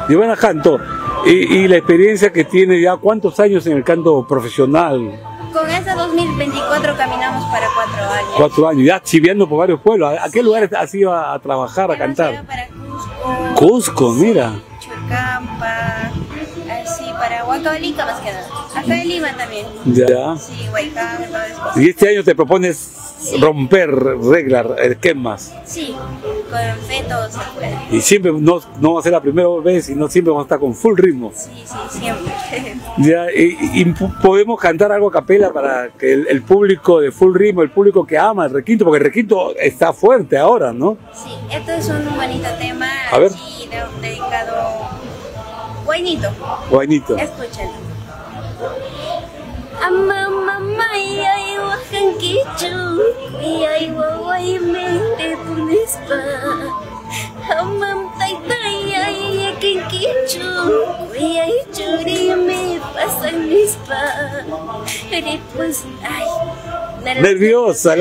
Giovanna Janto, y la experiencia que tiene ya, ¿cuántos años en el canto profesional? Con esta 2024 caminamos para 4 años. 4 años, ya chiviando por varios pueblos. ¿A qué lugares has ido a trabajar, a cantar? Para Cusco. Cusco, mira. Churcampa, así para Huancavelica más que nada. Acá en Lima también. Ya. Sí, Huaycán, todo eso. Y este año te propones romper reglas, esquemas. Sí, con fe todo se puede. Y siempre no va a ser la primera vez, sino siempre vamos a estar con full ritmo. Sí, sí, siempre. Ya, y podemos cantar algo a capela para que el público de full ritmo, el público que ama el requinto, porque el requinto está fuerte ahora, ¿no? Sí, esto es un bonito tema. A ver. Así, dedicado. Guainito. Guainito. Escúchenlo. Mamá, ay, wajan kichu, ay, guay, mente punispa. Amam, tay, ay, akin kichu, ay, churi, me pasan mispa. Pues, ay. Nerviosa, es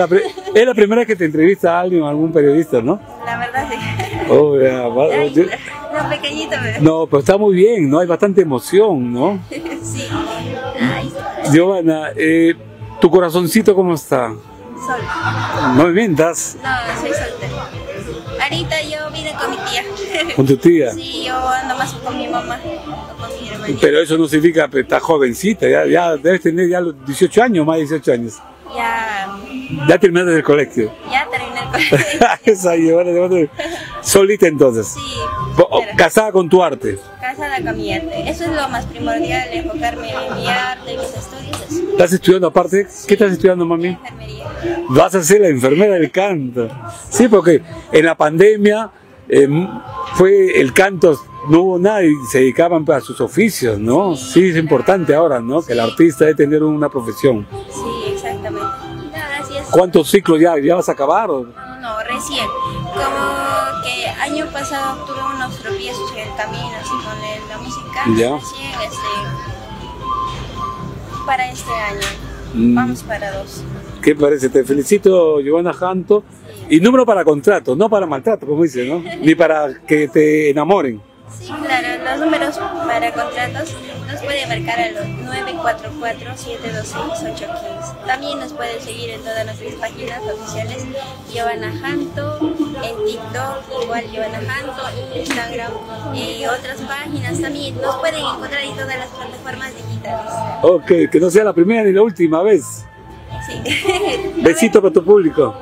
la primera vez que te entrevista a alguien, a algún periodista, ¿no? La verdad, sí. Oh, ya, Ay, no, pequeñita, pero. no, pero está muy bien, ¿no? Hay bastante emoción, ¿no? Sí. Ay, Giovanna, ¿tu corazoncito cómo está? sol. ¿No me mientas? No, soy soltera. Ahorita yo vine con mi tía. ¿Con tu tía? Sí, yo ando más con mi mamá, o con mi hermana. Pero eso no significa que estás jovencita, ya debes tener ya los 18 años, más de 18 años. Ya terminaste el colegio. Ya terminé el colegio. Esa Giovanna, solita entonces. Sí. Casada con tu arte. Casada con mi arte. Eso es lo más primordial, enfocarme en mi arte, en mis estudios. Eso. ¿Estás estudiando aparte? ¿Qué estás estudiando, mami? Enfermería. Vas a ser la enfermera del canto. Sí, porque en la pandemia fue el canto, no hubo nada y se dedicaban a sus oficios, ¿no? Sí, es importante ahora, ¿no? Que el artista debe tener una profesión. Sí, exactamente. Gracias. ¿Cuántos ciclos ya vas a acabar? ¿O? No, recién. Como que año pasado tuve unos tropiezos en el camino, así con la música. Ya. Recién, para este año. Vamos para 2. ¿Qué parece? Te felicito, Giovanna Janto. Y número para contrato, no para maltrato, como dice, ¿no? Ni para que te enamoren. Sí, claro, los números para contratos nos puede marcar a los 944-726-815. También nos pueden seguir en todas nuestras páginas oficiales, Giovanna Janto, en TikTok, igual Giovanna Janto, Instagram, otras páginas también. Nos pueden encontrar en todas las plataformas digitales. Ok, que no sea la primera ni la última vez. Sí. Besito para tu público.